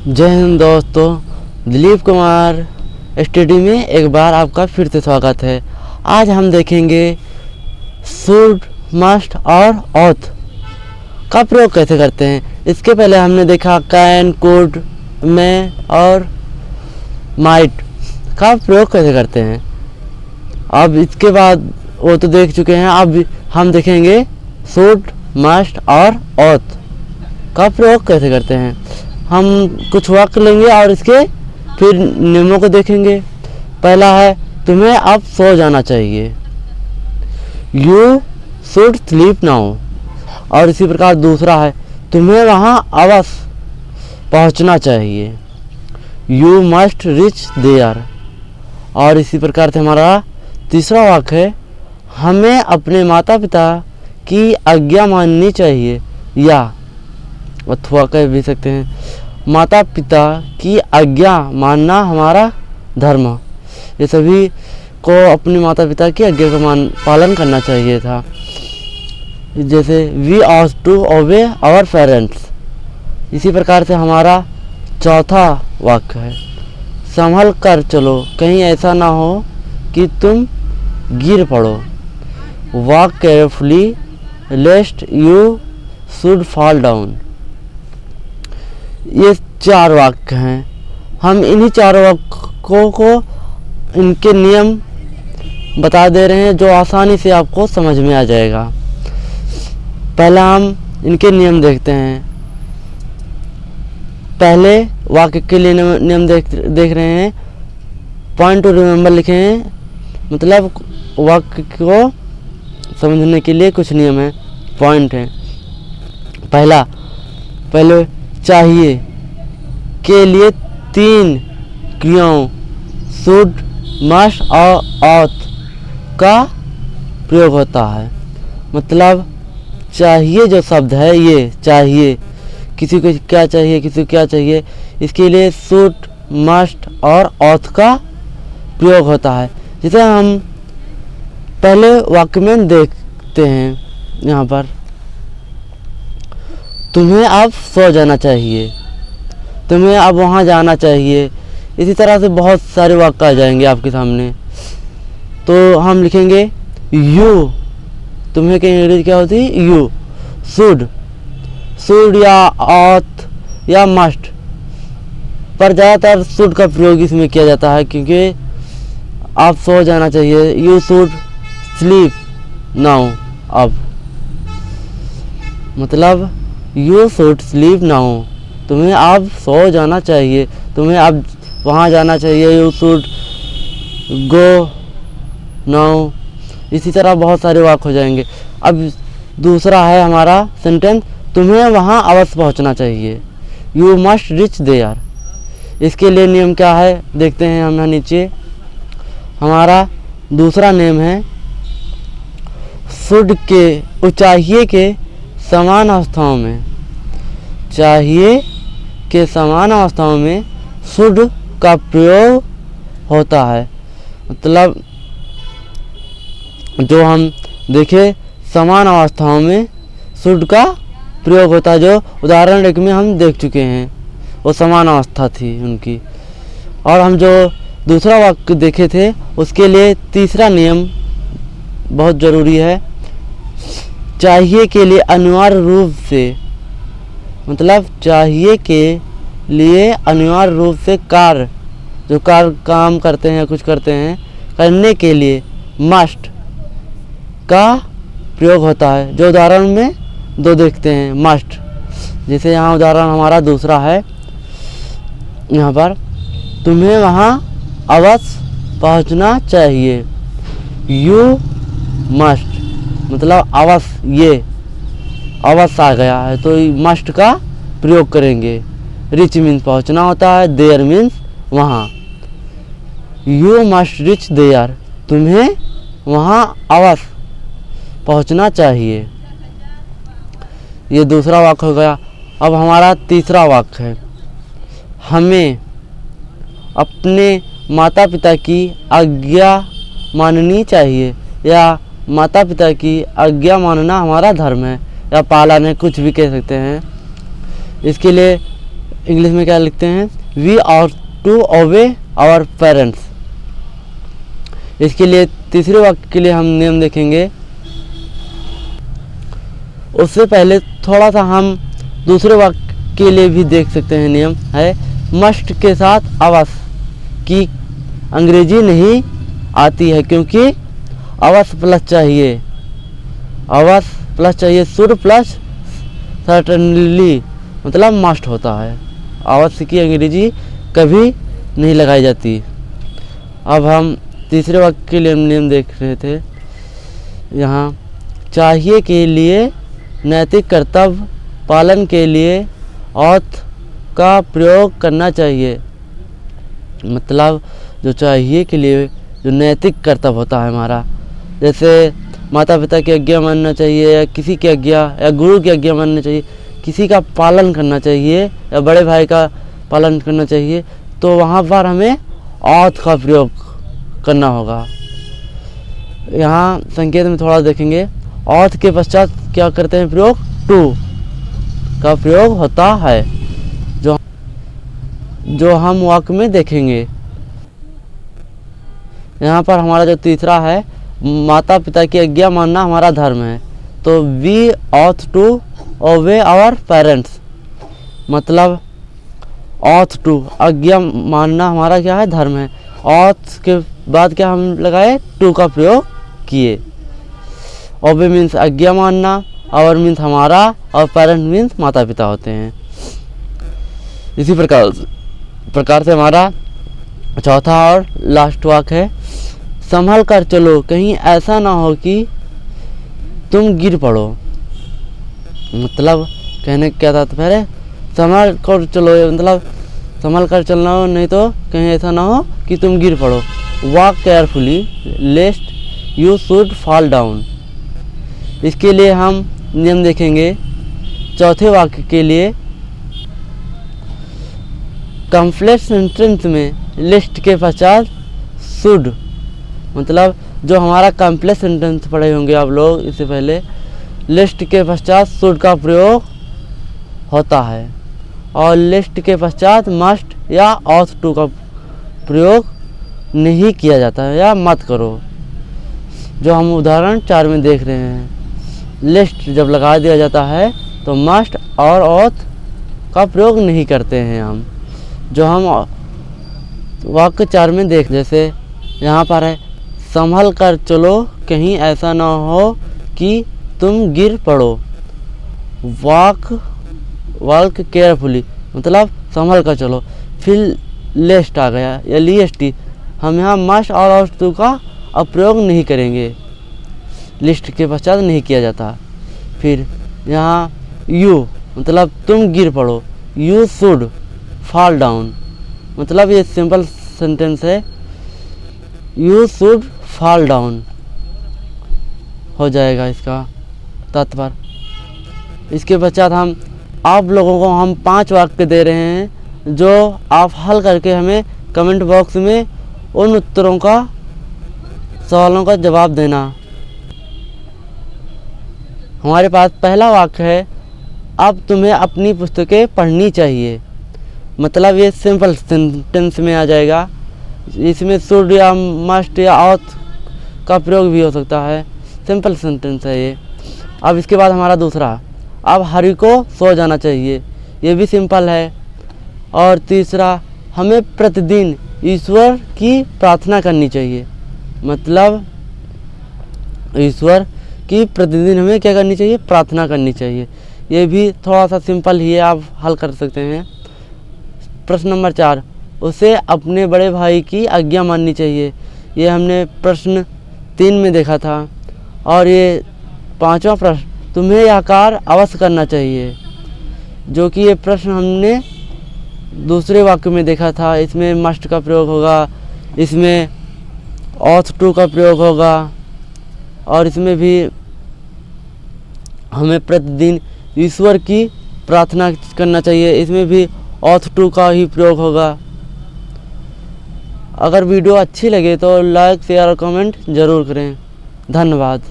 जय हिंद दोस्तों, दिलीप कुमार स्टडी में एक बार आपका फिर से स्वागत है। आज हम देखेंगे शुड, मस्ट और ऑथ का प्रयोग कैसे करते हैं। इसके पहले हमने देखा कैन, कुड, में और माइट का प्रयोग कैसे करते हैं। अब इसके बाद वो तो देख चुके हैं, अब हम देखेंगे शुड, मस्ट और ऑथ का प्रयोग कैसे करते हैं। हम कुछ वाक्य लेंगे और इसके फिर नियमों को देखेंगे। पहला है तुम्हें अब सो जाना चाहिए, यू शुड स्लीप नाउ। और इसी प्रकार दूसरा है तुम्हें वहाँ अवश्य पहुँचना चाहिए, यू मस्ट रिच देयर। और इसी प्रकार से हमारा तीसरा वाक्य है हमें अपने माता पिता की आज्ञा माननी चाहिए, या अथवा कह भी सकते हैं माता पिता की आज्ञा मानना हमारा धर्म। ये सभी को अपने माता पिता की आज्ञा का पालन करना चाहिए था। जैसे we ought to obey our parents. इसी प्रकार से हमारा चौथा वाक्य है संभल कर चलो, कहीं ऐसा ना हो कि तुम गिर पड़ो, walk carefully लेस्ट you should fall down. ये चार वाक्य हैं। हम इन्हीं चार वाक्यों को इनके नियम बता दे रहे हैं जो आसानी से आपको समझ में आ जाएगा। पहला हम इनके नियम देखते हैं। पहले वाक्य के लिए नियम देख रहे हैं। पॉइंट टू रिमेंबर लिखे हैं, मतलब वाक्य को समझने के लिए कुछ नियम है, पॉइंट है। पहले चाहिए के लिए तीन क्रियाओं शुड, मस्ट और ऑथ का प्रयोग होता है। मतलब चाहिए जो शब्द है, ये चाहिए, किसी को क्या चाहिए, किसी को क्या चाहिए, इसके लिए शुड, मस्ट और ऑथ का प्रयोग होता है। जिसे हम पहले वाक्य में देखते हैं। यहाँ पर तुम्हें अब सो जाना चाहिए, तुम्हें अब वहाँ जाना चाहिए। इसी तरह से बहुत सारे वाक्य आ जाएंगे आपके सामने। तो हम लिखेंगे यू, तुम्हें की इंग्लिश क्या होती है, यू शुड या ऑथ या मस्ट, पर ज़्यादातर शुड का प्रयोग इसमें किया जाता है क्योंकि आप सो जाना चाहिए। यू शुड स्लीप नाउ, अब मतलब यू शुड स्लीप नाउ, तुम्हें अब सो जाना चाहिए, तुम्हें अब वहाँ जाना चाहिए, यू शुड गो नाउ। इसी तरह बहुत सारे वाक्य हो जाएंगे। अब दूसरा है हमारा सेंटेंस तुम्हें वहाँ अवश्य पहुँचना चाहिए, यू मस्ट रिच देयर। इसके लिए नियम क्या है देखते हैं हम यहाँ नीचे। हमारा दूसरा नियम है शुड के चाहिए के समान अवस्थाओं में, चाहिए के समान अवस्थाओं में शुड का प्रयोग होता है। मतलब जो हम देखे समान अवस्थाओं में शुड का प्रयोग होता है, जो उदाहरण एक में हम देख चुके हैं, वो समान अवस्था थी उनकी। और हम जो दूसरा वाक्य देखे थे उसके लिए तीसरा नियम बहुत ज़रूरी है। चाहिए के लिए अनिवार्य रूप से, मतलब चाहिए के लिए अनिवार्य रूप से कार्य, जो कार्य काम करते हैं, कुछ करते हैं, करने के लिए मस्ट का प्रयोग होता है। जो उदाहरण में दो देखते हैं मस्ट, जैसे यहाँ उदाहरण हमारा दूसरा है। यहाँ पर तुम्हें वहाँ अवश्य पहुँचना चाहिए, यू मस्ट, मतलब अवश्य, ये अवश्य आ गया है तो मस्ट का प्रयोग करेंगे। रिच मीन्स पहुंचना होता है, देयर मीन्स वहाँ। यू मस्ट रिच देयर, तुम्हें वहाँ अवश्य पहुंचना चाहिए। ये दूसरा वाक्य हो गया। अब हमारा तीसरा वाक्य है हमें अपने माता पिता की आज्ञा माननी चाहिए, या माता पिता की आज्ञा मानना हमारा धर्म है, या पालन है, कुछ भी कह सकते हैं। इसके लिए इंग्लिश में क्या लिखते हैं, we are to obey our parents. इसके लिए तीसरे वाक्य के लिए हम नियम देखेंगे। उससे पहले थोड़ा सा हम दूसरे वाक्य के लिए भी देख सकते हैं। नियम है मस्ट के साथ अवश्य की अंग्रेजी नहीं आती है, क्योंकि अवश्य प्लस चाहिए, अवश्य प्लस चाहिए, शुड प्लस सर्टेनली मतलब मस्ट होता है। अवश्य की अंग्रेजी कभी नहीं लगाई जाती। अब हम तीसरे वाक्य के लिए नियम देख रहे थे। यहाँ चाहिए के लिए नैतिक कर्तव्य पालन के लिए औथ का प्रयोग करना चाहिए। मतलब जो चाहिए के लिए जो नैतिक कर्तव्य होता है हमारा, जैसे माता पिता की आज्ञा मानना चाहिए, या किसी की आज्ञा या गुरु की आज्ञा मानना चाहिए, किसी का पालन करना चाहिए या बड़े भाई का पालन करना चाहिए, तो वहाँ पर हमें औथ का प्रयोग करना होगा। यहाँ संकेत में थोड़ा देखेंगे, औथ के पश्चात क्या करते हैं प्रयोग, टू का प्रयोग होता है, जो हम वाक्य में देखेंगे। यहाँ पर हमारा जो तीसरा है, माता पिता की आज्ञा मानना हमारा धर्म है, तो we ought to obey our parents. मतलब ऑथ टू आज्ञा मानना हमारा क्या है, धर्म है। ऑथ के बाद क्या हम लगाए, टू का प्रयोग किए। ओबे मीन्स आज्ञा मानना, आवर मीन्स हमारा, और पेरेंट मीन्स माता पिता होते हैं। इसी प्रकार से हमारा चौथा और लास्ट वाक्य है, संभल कर चलो कहीं ऐसा ना हो कि तुम गिर पड़ो। मतलब कहने क्या था, तो पहले संभल कर चलो, मतलब संभल कर चलना हो, नहीं तो कहीं ऐसा ना हो कि तुम गिर पड़ो। Walk carefully लेस्ट you should fall down. इसके लिए हम नियम देखेंगे। चौथे वाक्य के लिए कम्प्लेक्स सेंटेंस में लिस्ट के पश्चात शुड, मतलब जो हमारा कम्प्लेक्स सेंटेंस पढ़े होंगे आप लोग इससे पहले, लिस्ट के पश्चात शुड का प्रयोग होता है, और लिस्ट के पश्चात मस्ट या ऑथ टू का प्रयोग नहीं किया जाता है, या मत करो, जो हम उदाहरण 4 में देख रहे हैं। लिस्ट जब लगा दिया जाता है तो मस्ट और ऑथ का प्रयोग नहीं करते हैं हम, जो हम वाक्य 4 में देख। जैसे यहाँ पर है, संभल कर चलो कहीं ऐसा ना हो कि तुम गिर पड़ो। वॉक केयरफुली मतलब संभल कर चलो। फिर लेस्ट आ गया या लीस्ट, हम यहाँ मस्ट और ऑथ टू का अब प्रयोग नहीं करेंगे, लिस्ट के पश्चात नहीं किया जाता। फिर यहाँ यू मतलब तुम गिर पड़ो, यू शुड फॉल डाउन, मतलब ये सिंपल सेंटेंस है, यू शुड फॉल डाउन हो जाएगा इसका तात्पर्य। इसके पश्चात हम आप लोगों को हम 5 वाक्य दे रहे हैं, जो आप हल करके हमें कमेंट बॉक्स में उन उत्तरों का सवालों का जवाब देना। हमारे पास पहला वाक्य है, अब तुम्हें अपनी पुस्तकें पढ़नी चाहिए। मतलब ये सिंपल सेंटेंस में आ जाएगा, इसमें शुड या मस्ट या ऑथ का प्रयोग भी हो सकता है, सिंपल सेंटेंस है ये। अब इसके बाद हमारा दूसरा, अब हरि को सो जाना चाहिए, ये भी सिंपल है। और तीसरा, हमें प्रतिदिन ईश्वर की प्रार्थना करनी चाहिए। मतलब ईश्वर की प्रतिदिन हमें क्या करनी चाहिए, प्रार्थना करनी चाहिए। ये भी थोड़ा सा सिंपल ही है, आप हल कर सकते हैं। प्रश्न नंबर 4, उसे अपने बड़े भाई की आज्ञा माननी चाहिए। ये हमने प्रश्न 3 में देखा था। और ये 5वां प्रश्न, तुम्हें यह कार्य अवश्य करना चाहिए, जो कि ये प्रश्न हमने दूसरे वाक्य में देखा था। इसमें मस्ट का प्रयोग होगा, इसमें ऑथ टू का प्रयोग होगा, और इसमें भी हमें प्रतिदिन ईश्वर की प्रार्थना करना चाहिए, इसमें भी ऑथ टू का ही प्रयोग होगा। अगर वीडियो अच्छी लगे तो लाइक शेयर और कमेंट ज़रूर करें। धन्यवाद।